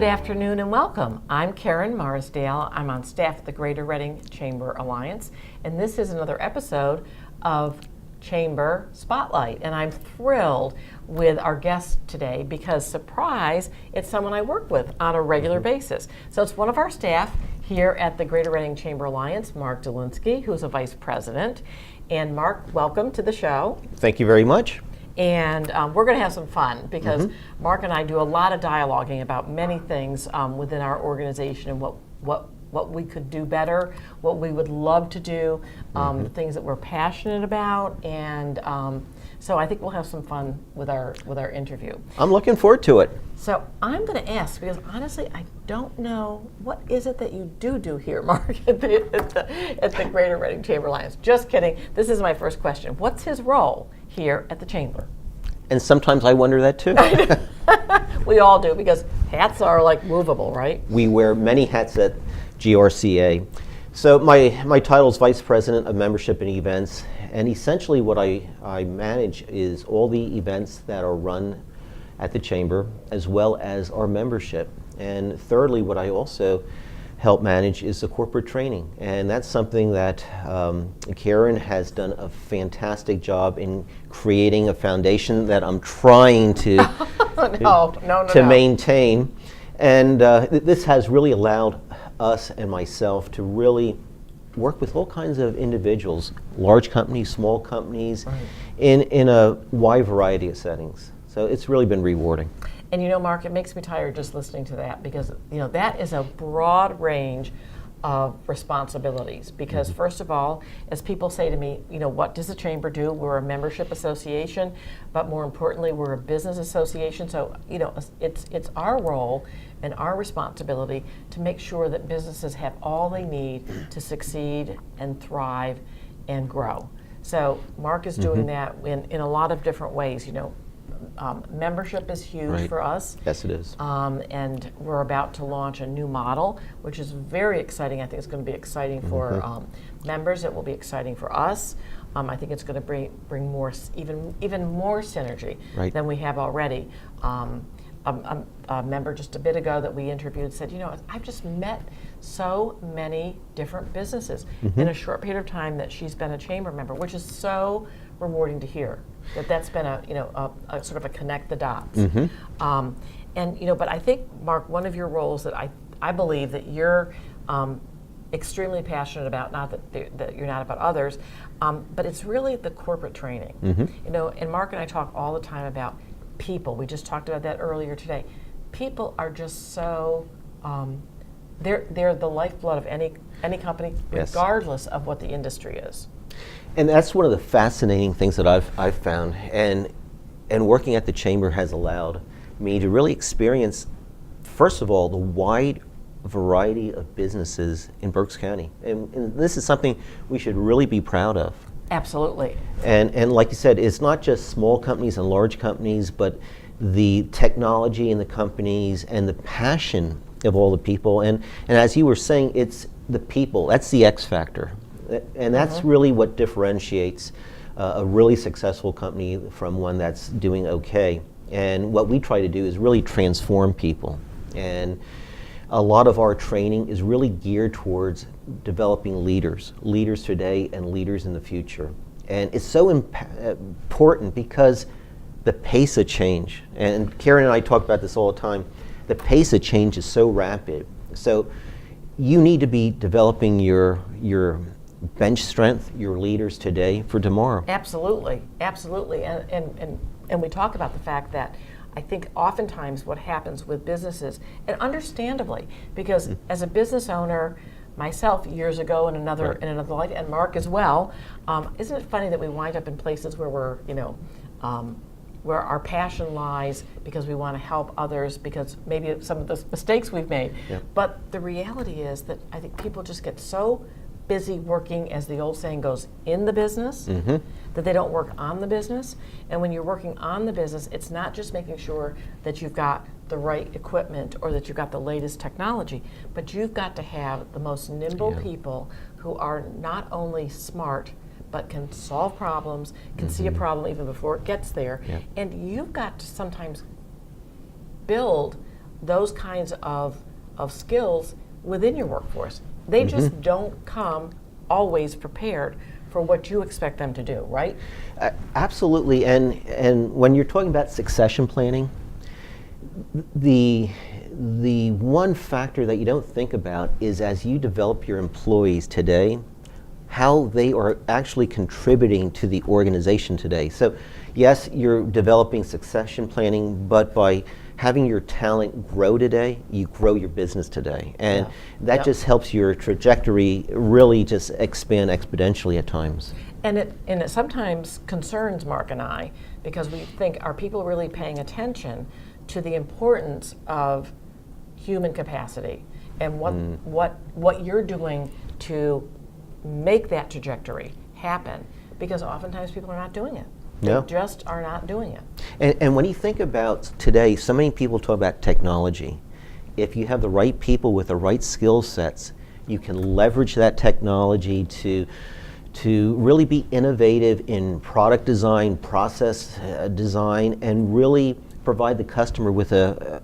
Good afternoon and welcome. I'm Karen Marsdale. I'm on staff at the Greater Reading Chamber Alliance, and this is another episode of Chamber Spotlight. And I'm thrilled with our guest today because, surprise, it's someone I work with on a regular basis. So it's one of our staff here at the Greater Reading Chamber Alliance, Mark Dolinski, who's a vice president. And Mark, welcome to the show. Thank you very much. And we're going to have some fun because Mark and I do a lot of dialoguing about many things within our organization and what we could do better, what we would love to do, the things that we're passionate about, and so I think we'll have some fun with our interview. I'm looking forward to it. So I'm going to ask, because honestly, I don't know, what is it that you do here, Mark, at the Greater Reading Chamber Alliance? Just kidding. This is my first question. What's his role here at the Chamber? And sometimes I wonder that too. We all do, because hats are like movable, right? We wear many hats at GRCA. So my title is Vice President of Membership and Events, and essentially what I manage is all the events that are run at the Chamber, as well as our membership. And thirdly, what I also help manage is the corporate training. And that's something that Karen has done a fantastic job in creating a foundation that I'm trying to, to maintain. And this has really allowed us and myself to really work with all kinds of individuals, large companies, small companies, in a wide variety of settings. So it's really been rewarding. And you know, Mark, it makes me tired just listening to that, because that is a broad range of responsibilities. Because first of all, as people say to me, what does the Chamber do? We're a membership association, but more importantly, we're a business association. So it's our role and our responsibility to make sure that businesses have all they need to succeed and thrive and grow. So Mark is doing that in a lot of different ways. Membership is huge for us. Yes, it is. And we're about to launch a new model, which is very exciting. I think it's going to be exciting for members. It will be exciting for us. I think it's going to bring more, even more synergy than we have already. A member just a bit ago that we interviewed said, I've just met so many different businesses in a short period of time that she's been a Chamber member, which is so rewarding to hear. That's been a sort of a connect the dots. But I think, Mark, one of your roles that I believe that you're extremely passionate about, not that you're not about others, but it's really the corporate training. And Mark and I talk all the time about people. We just talked about that earlier today. People are just so they're the lifeblood of any company, regardless of what the industry is. And that's one of the fascinating things that I've found, and working at the Chamber has allowed me to really experience, first of all, the wide variety of businesses in Berks County, and this is something we should really be proud of. Absolutely. And like you said, it's not just small companies and large companies, but the technology in the companies and the passion of all the people. And as you were saying, it's the people. That's the X factor. And that's really what differentiates a really successful company from one that's doing okay. And what we try to do is really transform people. And a lot of our training is really geared towards developing leaders today and leaders in the future. And it's so important because the pace of change, and Karen and I talk about this all the time, the pace of change is so rapid. So you need to be developing your bench strength, your leaders today for tomorrow. Absolutely. And we talk about the fact that I think oftentimes what happens with businesses, and understandably, because as a business owner myself years ago in another life, and Mark as well, isn't it funny that we wind up in places where we're, where our passion lies because we want to help others, because maybe some of the mistakes we've made. But the reality is that I think people just get so busy working, as the old saying goes, in the business, that they don't work on the business. And when you're working on the business, it's not just making sure that you've got the right equipment or that you've got the latest technology, but you've got to have the most nimble people who are not only smart, but can solve problems, can see a problem even before it gets there. And you've got to sometimes build those kinds of skills within your workforce. They just don't come always prepared for what you expect them to do, right? Absolutely, and when you're talking about succession planning, the one factor that you don't think about is as you develop your employees today, how they are actually contributing to the organization today. So yes, you're developing succession planning, but by having your talent grow today, you grow your business today. And that just helps your trajectory really just expand exponentially at times. And it sometimes concerns Mark and I, because we think, are people really paying attention to the importance of human capacity and what you're doing to make that trajectory happen? Because oftentimes people are not doing it. They just are not doing it. And when you think about today, so many people talk about technology. If you have the right people with the right skill sets, you can leverage that technology to really be innovative in product design, process design, and really provide the customer with a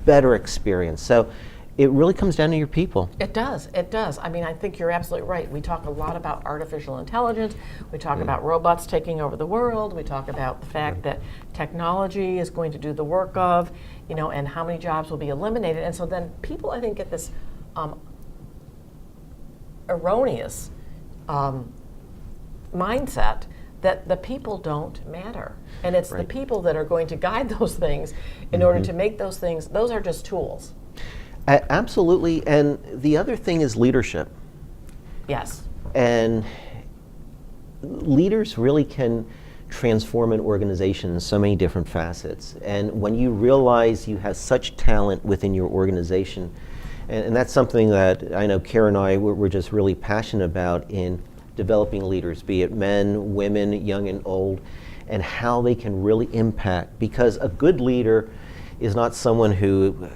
better experience. So it really comes down to your people. It does. I mean, I think you're absolutely right. We talk a lot about artificial intelligence. We talk about robots taking over the world. We talk about the fact that technology is going to do the work of, and how many jobs will be eliminated. And so then people, I think, get this erroneous mindset that the people don't matter. And it's the people that are going to guide those things in order to make those things, those are just tools. Absolutely, and the other thing is leadership. Yes. And leaders really can transform an organization in so many different facets. And when you realize you have such talent within your organization, and that's something that I know Karen and I we're just really passionate about in developing leaders, be it men, women, young and old, and how they can really impact. Because a good leader is not someone who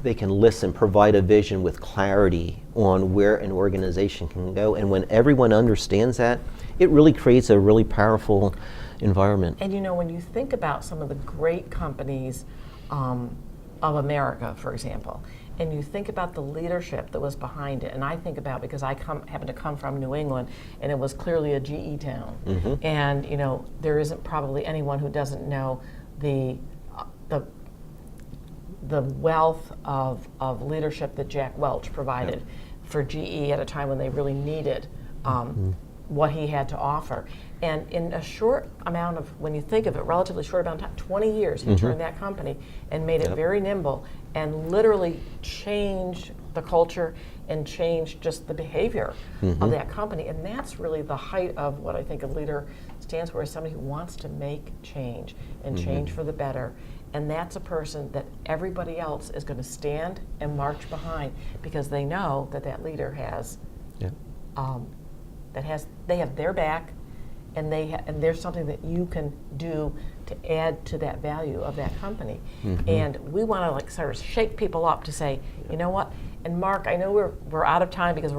they can listen, provide a vision with clarity on where an organization can go. And when everyone understands that, it really creates a really powerful environment. And when you think about some of the great companies of America, for example, and you think about the leadership that was behind it, and I think about, because I happen to come from New England, and it was clearly a GE town. And there isn't probably anyone who doesn't know the wealth of leadership that Jack Welch provided for GE at a time when they really needed what he had to offer. And in a short amount of, when you think of it, relatively short amount of time, 20 years, he turned that company and made it very nimble and literally changed the culture and changed just the behavior of that company. And that's really the height of what I think a leader stands for, is somebody who wants to make change and change for the better. And that's a person that everybody else is going to stand and march behind, because they know that leader has, they have their back, and and there's something that you can do to add to that value of that company. And we want to sort of shake people up to say, you know what? And Mark, I know we're out of time, because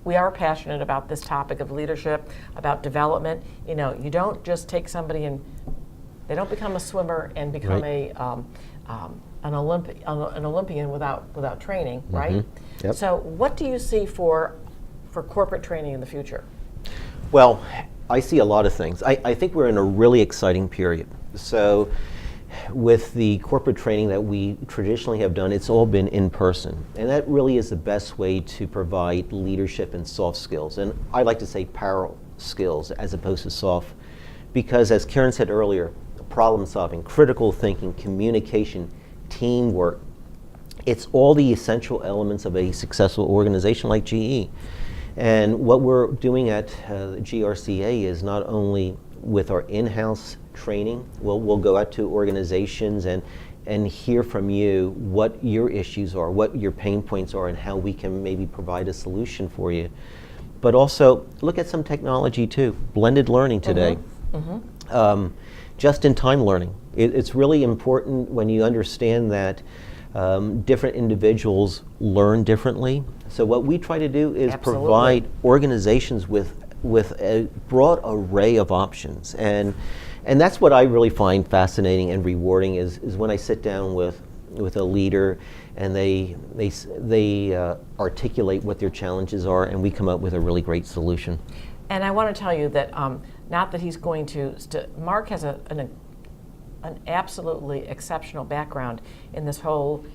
we are passionate about this topic of leadership, about development. You don't just take somebody and they don't become a swimmer and become an Olympian without training, right? So what do you see for corporate training in the future? Well, I see a lot of things. I think we're in a really exciting period. So with the corporate training that we traditionally have done, it's all been in person. And that really is the best way to provide leadership and soft skills. And I like to say power skills as opposed to soft, because as Karen said earlier, problem solving, critical thinking, communication, teamwork, it's all the essential elements of a successful organization like GE. And what we're doing at GRCA is not only with our in-house training, we'll go out to organizations and hear from you what your issues are, what your pain points are, and how we can maybe provide a solution for you. But also look at some technology too, blended learning today. Just-in-time learning. It's really important when you understand that different individuals learn differently. So what we try to do is provide organizations with with a broad array of options, and that's what I really find fascinating and rewarding is when I sit down with a leader and they articulate what their challenges are, and we come up with a really great solution. And I want to tell you that not that he's going to. Mark has an absolutely exceptional background in this whole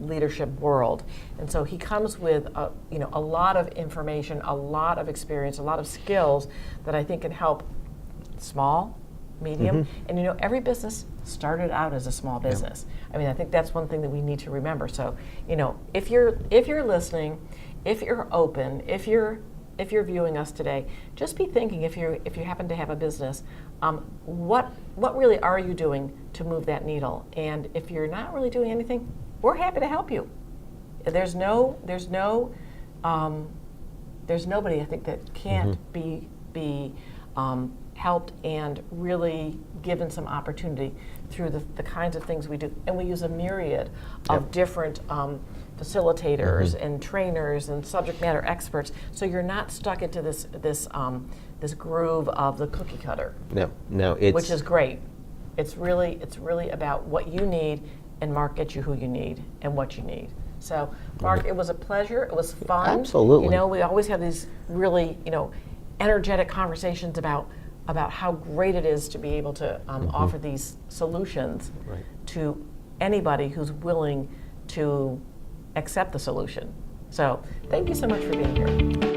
leadership world, and so he comes with a lot of information, a lot of experience, a lot of skills that I think can help small, medium, and every business started out as a small business. I mean, I think that's one thing that we need to remember. So, if you're listening, if you're open, if you're viewing us today, just be thinking if you happen to have a business, what really are you doing to move that needle? And if you're not really doing anything, we're happy to help you. There's nobody I think that can't be helped and really given some opportunity through the kinds of things we do. And we use a myriad of different facilitators and trainers and subject matter experts, so you're not stuck into this groove of the cookie cutter. No, it's, which is great. It's really about what you need, and Mark gets you who you need and what you need. So, Mark, it was a pleasure. It was fun. Absolutely. We always have these really energetic conversations about how great it is to be able to offer these solutions to anybody who's willing to accept the solution. So thank you so much for being here.